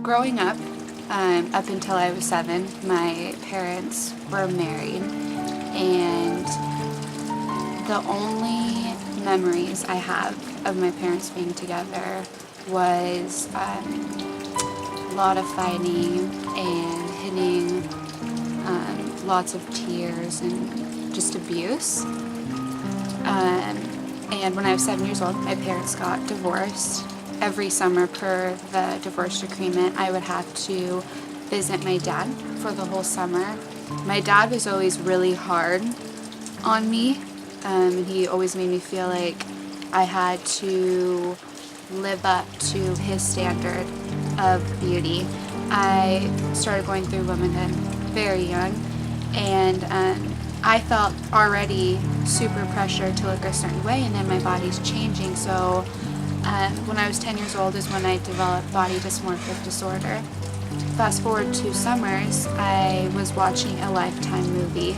Growing up, up until I was 7, my parents were married, and the only memories I have of my parents being together was a lot of fighting and hitting, lots of tears and just abuse. And when I was 7 years old, my parents got divorced. Every summer, per the divorce agreement, I would have to visit my dad for the whole summer. My dad was always really hard on me, and he always made me feel like I had to live up to his standard of beauty. I started going through womanhood very young, and I felt already super pressured to look a certain way, and then my body's changing. So when I was 10 years old is when I developed body dysmorphic disorder. Fast forward 2 summers, I was watching a Lifetime movie,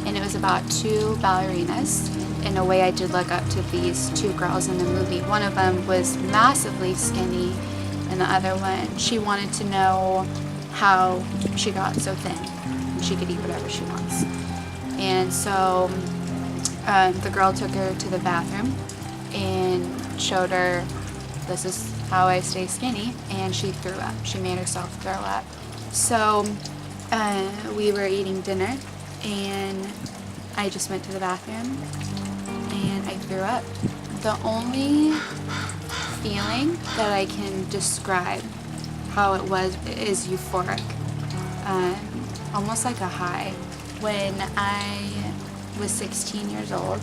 and it was about 2 ballerinas. In a way, I did look up to these 2 girls in the movie. One of them was massively skinny, and the other one, she wanted to know how she got so thin. She could eat whatever she wants. And so the girl took her to the bathroom and showed her, this is how I stay skinny, and she threw up. She made herself throw up. So we were eating dinner, and I just went to the bathroom and I threw up. The only feeling that I can describe how it was is euphoric, almost like a high. When I was 16 years old,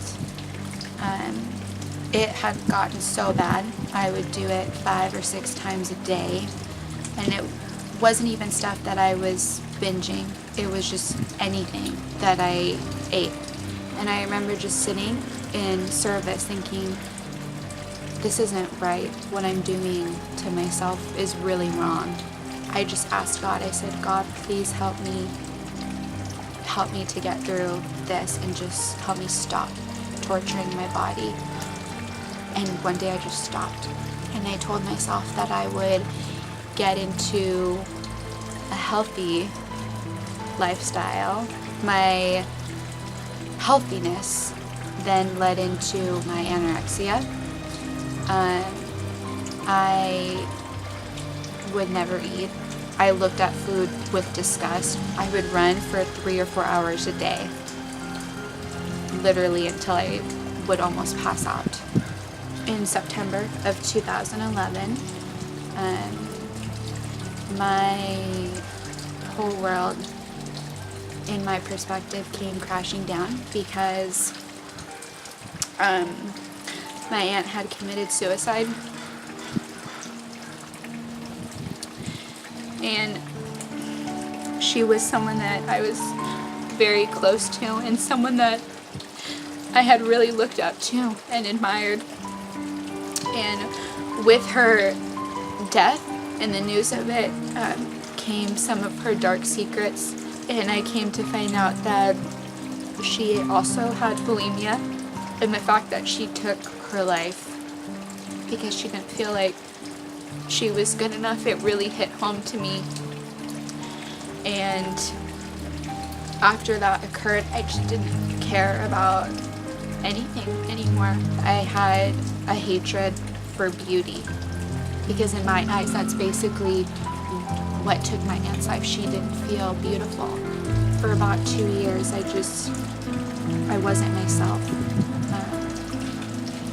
it had gotten so bad I would do it 5 or 6 times a day, and it wasn't even stuff that I was binging. It was just anything that I ate. And I remember just sitting in service thinking, this isn't right. What I'm doing to myself is really wrong. I just asked God, I said, God, please help me to get through this, and just help me stop torturing my body. And one day I just stopped, and I told myself that I would get into a healthy lifestyle. My healthiness then led into my anorexia. I would never eat. I looked at food with disgust. I would run for 3 or 4 hours a day, literally until I would almost pass out. In September of 2011, my whole world, in my perspective, came crashing down because my aunt had committed suicide. And she was someone that I was very close to, and someone that I had really looked up to and admired. And with her death and the news of it came some of her dark secrets, and I came to find out that she also had bulimia, and the fact that she took her life because she didn't feel like she was good enough, it really hit home to me. And after that occurred, I just didn't care about anything anymore. I had a hatred for beauty, because in my eyes, that's basically what took my aunt's life. She didn't feel beautiful. For about 2 years, I wasn't myself.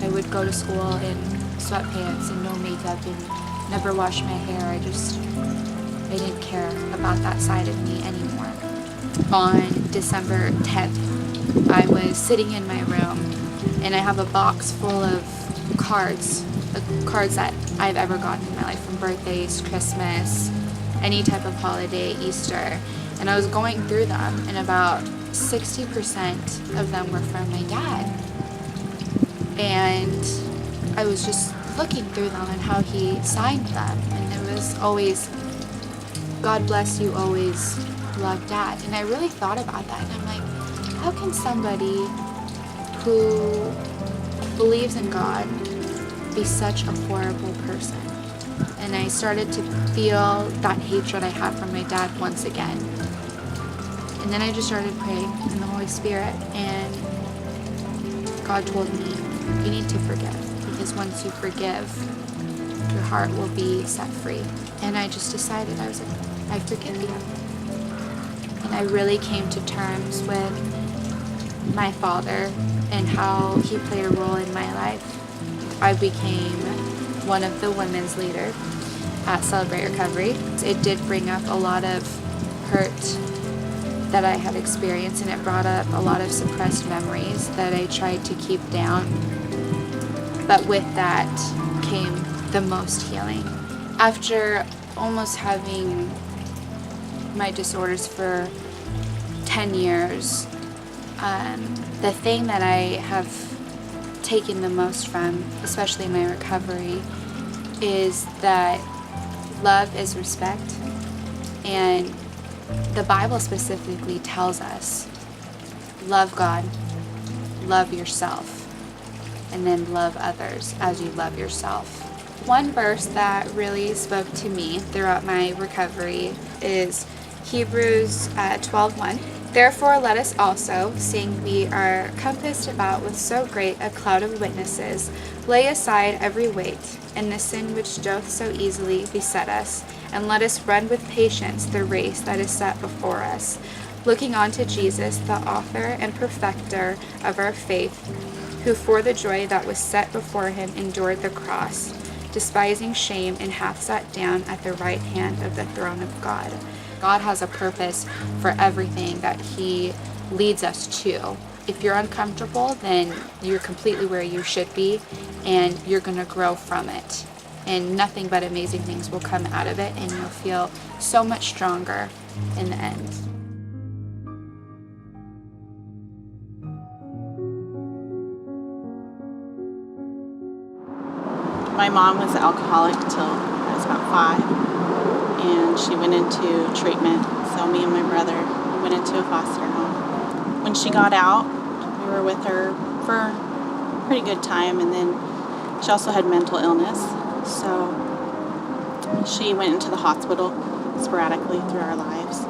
I would go to school in sweatpants and no makeup and never wash my hair. I didn't care about that side of me anymore. On December 10th, I was sitting in my room, and I have a box full of cards that I've ever gotten in my life, from birthdays, Christmas, any type of holiday, Easter. And I was going through them, and about 60% of them were from my dad. And I was just looking through them and how he signed them, and there was always, God bless you, always love Dad. And I really thought about that, and I'm like, how can somebody who believes in God be such a horrible person? And I started to feel that hatred I had for my dad once again. And then I just started praying in the Holy Spirit, and God told me, you need to forgive, because once you forgive, your heart will be set free. And I just decided, I was like, I forgive you. And I really came to terms with my father and how he played a role in my life. I became one of the women's leaders at Celebrate Recovery. It did bring up a lot of hurt that I had experienced, and it brought up a lot of suppressed memories that I tried to keep down. But with that came the most healing. After almost having my disorders for 10 years, the thing that I have taken the most from, especially in my recovery, is that love is respect. And the Bible specifically tells us, love God, love yourself, and then love others as you love yourself. One verse that really spoke to me throughout my recovery is Hebrews 12:1. Therefore let us also, seeing we are compassed about with so great a cloud of witnesses, lay aside every weight, and the sin which doth so easily beset us, and let us run with patience the race that is set before us, looking unto Jesus, the author and perfecter of our faith, who for the joy that was set before him endured the cross, despising shame, and hath sat down at the right hand of the throne of God. God has a purpose for everything that he leads us to. If you're uncomfortable, then you're completely where you should be, and you're going to grow from it. And nothing but amazing things will come out of it, and you'll feel so much stronger in the end. My mom was an alcoholic till I was about 5, and she went into treatment. So me and my brother went into a foster home. When she got out, we were with her for a pretty good time, and then she also had mental illness. So she went into the hospital sporadically through our lives,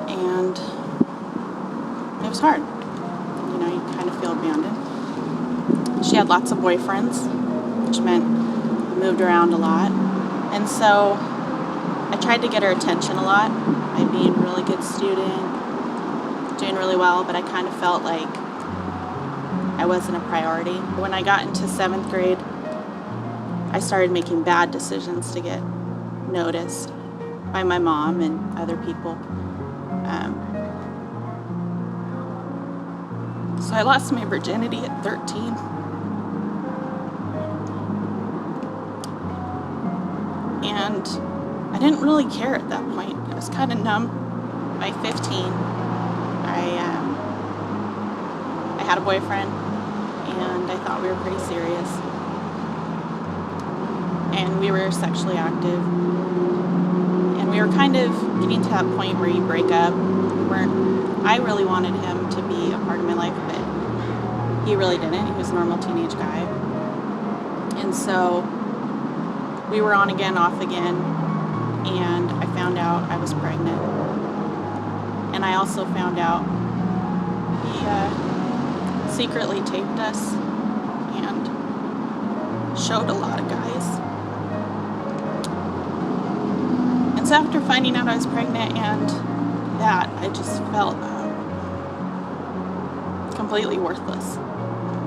and it was hard. You know, you kind of feel abandoned. She had lots of boyfriends, which meant I moved around a lot. And so I tried to get her attention a lot by being a really good student, doing really well, but I kind of felt like I wasn't a priority. When I got into 7th grade, I started making bad decisions to get noticed by my mom and other people. So I lost my virginity at 13. And I didn't really care at that point. I was kind of numb. By 15, I had a boyfriend, and I thought we were pretty serious. And we were sexually active. And we were kind of getting to that point where you break up. I really wanted him to be a part of my life, but he really didn't. He was a normal teenage guy. And so we were on again, off again, and I found out I was pregnant. And I also found out he secretly taped us and showed a lot of guys. And so after finding out I was pregnant and that, I just felt completely worthless,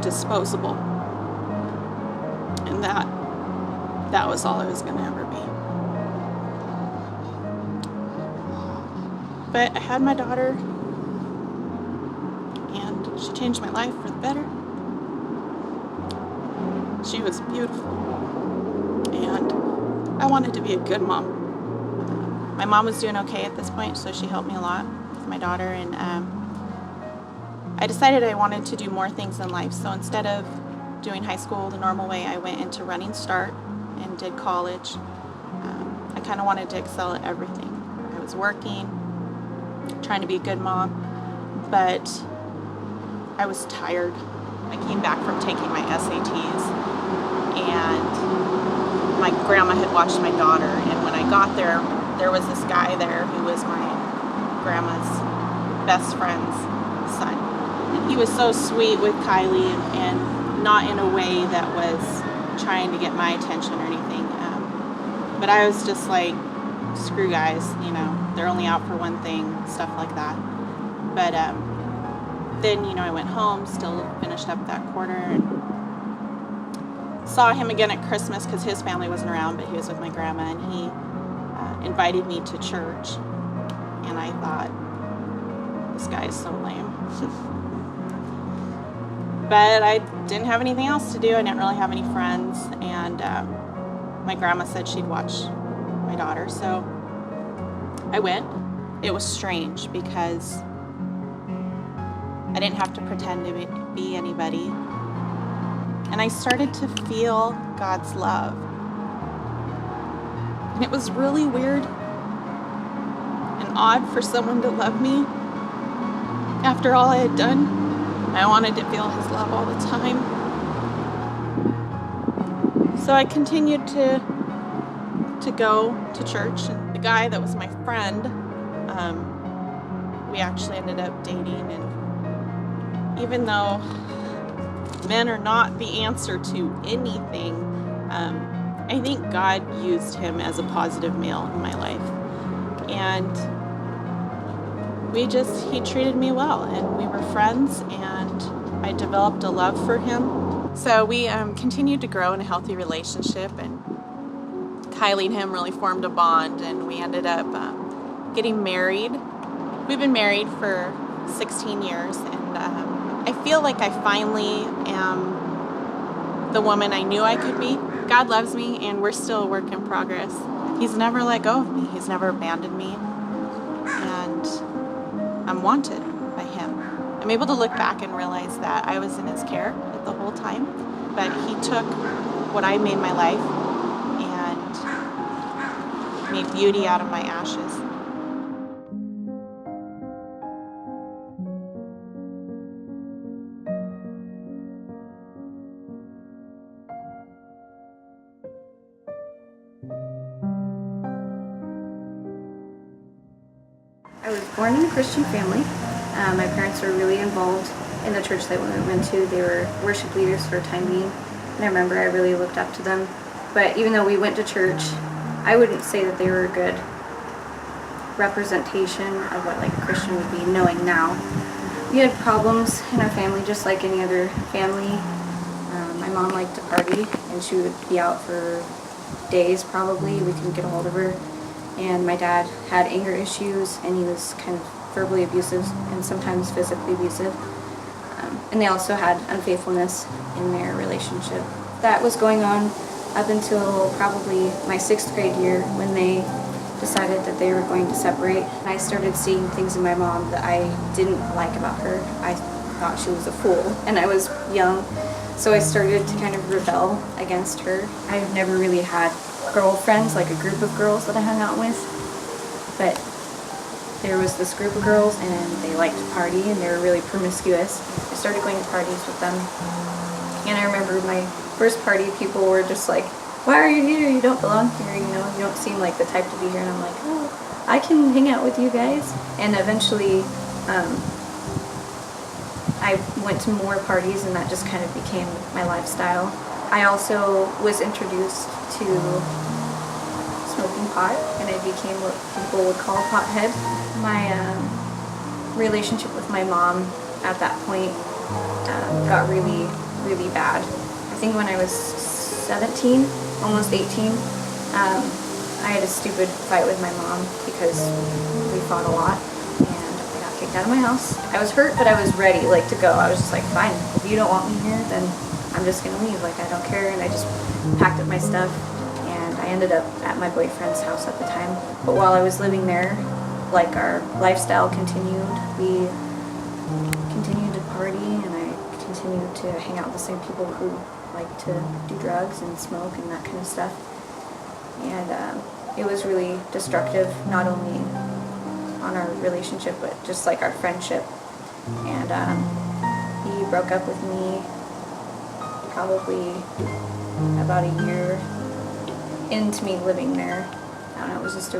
disposable. And that was all I was going to ever be. But I had my daughter, and she changed my life for the better. She was beautiful, and I wanted to be a good mom. My mom was doing okay at this point, so she helped me a lot with my daughter, and I decided I wanted to do more things in life. So instead of doing high school the normal way, I went into Running Start and did college. I kind of wanted to excel at everything. I was working, trying to be a good mom, but I was tired I came back from taking my SATs, and my grandma had watched my daughter, and when I got there, there was this guy there who was my grandma's best friend's son. And he was so sweet with Kylie, and not in a way that was trying to get my attention or anything. But I was just like, screw guys, you know, they're only out for one thing, stuff like that. But then, you know, I went home, still finished up that quarter, and saw him again at Christmas because his family wasn't around, but he was with my grandma, and he invited me to church. And I thought, this guy is so lame. But I didn't have anything else to do. I didn't really have any friends, and my grandma said she'd watch my daughter, so I went. It was strange because I didn't have to pretend to be anybody, and I started to feel God's love, and it was really weird and odd for someone to love me after all I had done. I wanted to feel his love all the time. So I continued to go to church. And the guy that was my friend, we actually ended up dating. And even though men are not the answer to anything, I think God used him as a positive male in my life. And he treated me well, and we were friends, and I developed a love for him. So we continued to grow in a healthy relationship, and Kylie and him really formed a bond, and we ended up getting married. We've been married for 16 years, and I feel like I finally am the woman I knew I could be. God loves me, and we're still a work in progress. He's never let go of me. He's never abandoned me, and I'm wanted by him. I'm able to look back and realize that I was in his care the whole time, but he took what I made my life and made beauty out of my ashes. I was born in a Christian family. My parents were really involved in the church that we went to. They were worship leaders for a time being, and I remember I really looked up to them. But even though we went to church, I wouldn't say that they were a good representation of what like a Christian would be, knowing now. We had problems in our family just like any other family. My mom liked to party, and she would be out for days probably. We couldn't get a hold of her. And my dad had anger issues, and he was kind of verbally abusive and sometimes physically abusive. And they also had unfaithfulness in their relationship. That was going on up until probably my 6th grade year when they decided that they were going to separate. And I started seeing things in my mom that I didn't like about her. I thought she was a fool, and I was young, so I started to kind of rebel against her. I've never really had girlfriends, like a group of girls that I hung out with, but there was this group of girls, and they liked to party, and they were really promiscuous. I started going to parties with them, and I remember my first party, people were just like, why are you here? You don't belong here, you know, you don't seem like the type to be here. And I'm like, oh, I can hang out with you guys. And eventually I went to more parties, and that just kind of became my lifestyle. I also was introduced to smoking pot, and I became what people would call a pothead. My relationship with my mom at that point got really, really bad. I think when I was 17, almost 18, I had a stupid fight with my mom because we fought a lot, and I got kicked out of my house. I was hurt, but I was ready, like, to go. I was just like, fine, if you don't want me here, then I'm just gonna leave, like, I don't care. And I just packed up my stuff, and I ended up at my boyfriend's house at the time. But while I was living there, like, our lifestyle continued. We continued to party, and I continued to hang out with the same people who like to do drugs and smoke and that kind of stuff. And it was really destructive, not only on our relationship, but just like our friendship. And he broke up with me probably about a year into me living there. I don't know, it was just a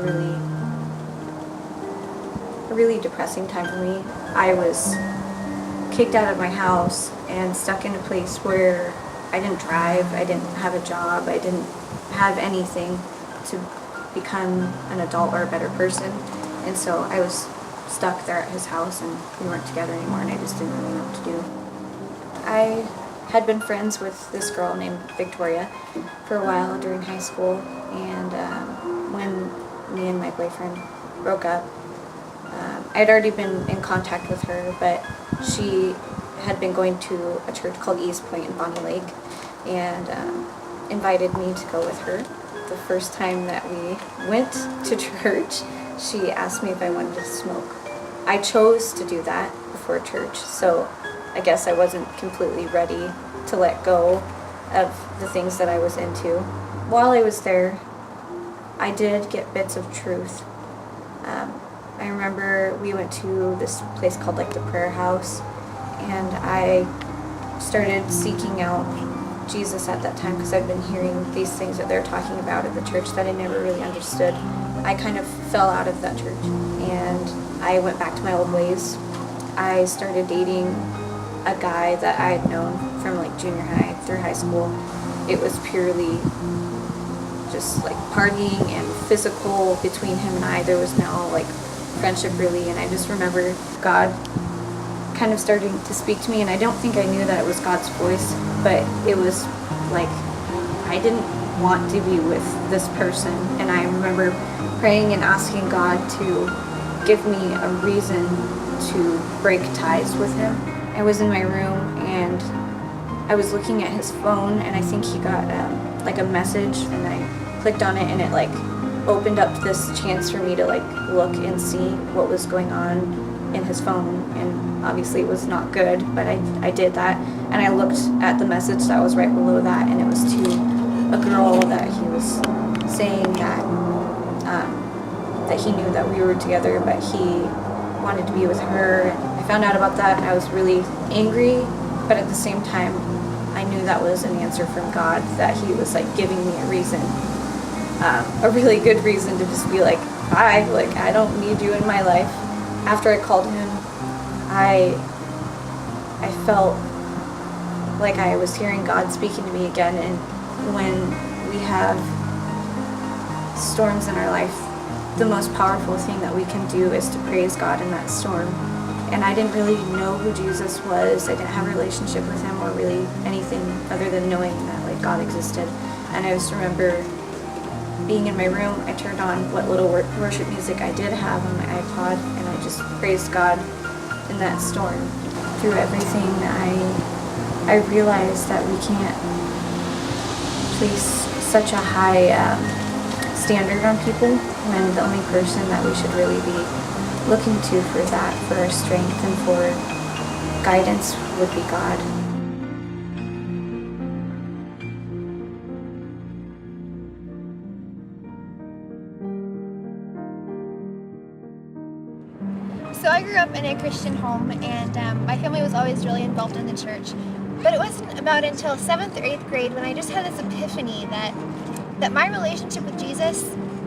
really depressing time for me. I was kicked out of my house and stuck in a place where I didn't drive, I didn't have a job, I didn't have anything to become an adult or a better person. And so I was stuck there at his house, and we weren't together anymore, and I just didn't really know what to do. I had been friends with this girl named Victoria for a while during high school, and when me and my boyfriend broke up, I'd already been in contact with her, but she had been going to a church called East Point in Bonnie Lake, and invited me to go with her. The first time that we went to church, she asked me if I wanted to smoke. I chose to do that before church, so I guess I wasn't completely ready to let go of the things that I was into. While I was there, I did get bits of truth. I remember we went to this place called like the prayer house, and I started seeking out Jesus at that time because I'd been hearing these things that they're talking about at the church that I never really understood. I kind of fell out of that church, and I went back to my old ways. I started dating a guy that I had known from like junior high through high school. It was purely just like partying and physical between him and I. There was no like friendship really, and I just remember God kind of starting to speak to me, and I don't think I knew that it was God's voice, but it was like I didn't want to be with this person, and I remember praying and asking God to give me a reason to break ties with him. I was in my room and I was looking at his phone, and I think he got like a message, and I clicked on it, and it like opened up this chance for me to like look and see what was going on in his phone, and obviously it was not good, but I did that, and I looked at the message that was right below that, and it was to a girl that he was saying that he knew that we were together, but he wanted to be with her. And I found out about that, and I was really angry, but at the same time I knew that was an answer from God, that he was like giving me a reason, a really good reason to just be like, bye, like I don't need you in my life. After I called him, I felt like I was hearing God speaking to me again. And when we have storms in our life, the most powerful thing that we can do is to praise God in that storm. And I didn't really know who Jesus was. I didn't have a relationship with him or really anything other than knowing that like God existed. And I just remember being in my room, I turned on what little worship music I did have on my iPod, and I just praised God in that storm. Through everything, I realized that we can't place such a high standard on people when the only person that we should really be looking to for that, for our strength and for guidance, would be God. So I grew up in a Christian home, and my family was always really involved in the church. But it wasn't about until 7th or 8th grade when I just had this epiphany that my relationship with Jesus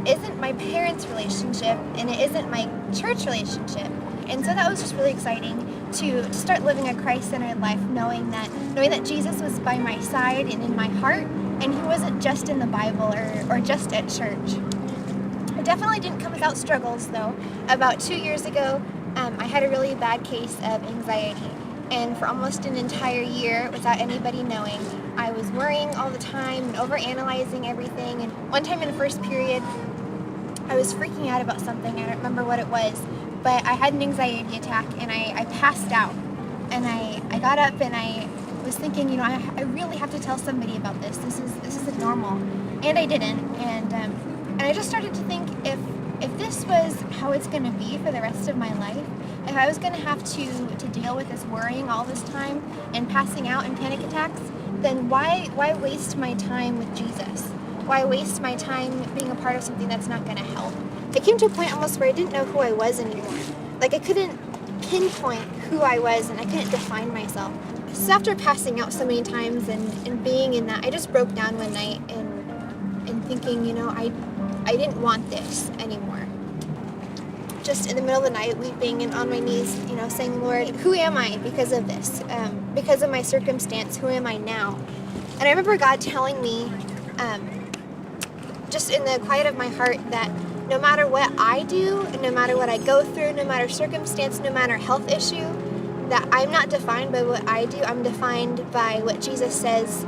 isn't my parents' relationship, and it isn't my church relationship. And so that was just really exciting to start living a Christ-centered life, knowing that Jesus was by my side and in my heart, and he wasn't just in the Bible or just at church. I definitely didn't come without struggles, though. About 2 years ago, I had a really bad case of anxiety, and for almost an entire year, without anybody knowing, I was worrying all the time and overanalyzing everything. And one time in the first period, I was freaking out about something. I don't remember what it was, but I had an anxiety attack, and I passed out. And I got up, and I was thinking, I really have to tell somebody about this. This isn't normal, and I didn't. And I just started to think, if this was how it's going to be for the rest of my life, if I was going to have to deal with this worrying all this time and passing out and panic attacks, then why waste my time with Jesus? Why waste my time being a part of something that's not going to help? It came to a point almost where I didn't know who I was anymore. Like I couldn't pinpoint who I was, and I couldn't define myself. so after passing out so many times and being in that, I just broke down one night and thinking, you know, I didn't want this anymore. Just in the middle of the night, weeping and on my knees, you know, saying, Lord, who am I because of this? Because of my circumstance, who am I now? And I remember God telling me, just in the quiet of my heart, that no matter what I do, and no matter what I go through, no matter circumstance, no matter health issue, that I'm not defined by what I do. I'm defined by what Jesus says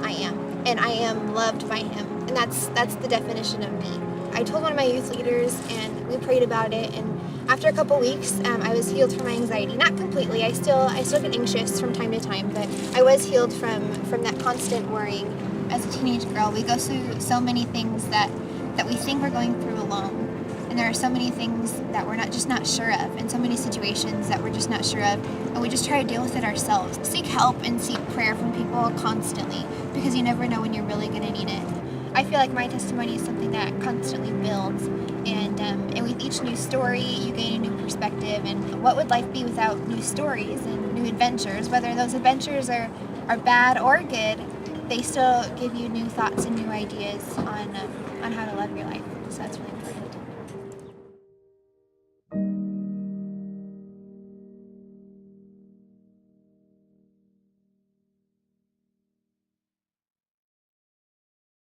I am, and I am loved by Him, and that's the definition of me. I told one of my youth leaders, and we prayed about it, and after a couple weeks, I was healed from my anxiety. Not completely. I still get anxious from time to time, but I was healed from that constant worrying. As a teenage girl, we go through so many things that we think we're going through alone. And there are so many things that we're not sure of, and so many situations that we're just not sure of, and we just try to deal with it ourselves. Seek help and seek prayer from people constantly, because you never know when you're really going to need it. I feel like my testimony is something that constantly builds, and with each new story, you gain a new perspective. And what would life be without new stories and new adventures? Whether those adventures are bad or good, they still give you new thoughts and new ideas on how to love your life. So that's really important.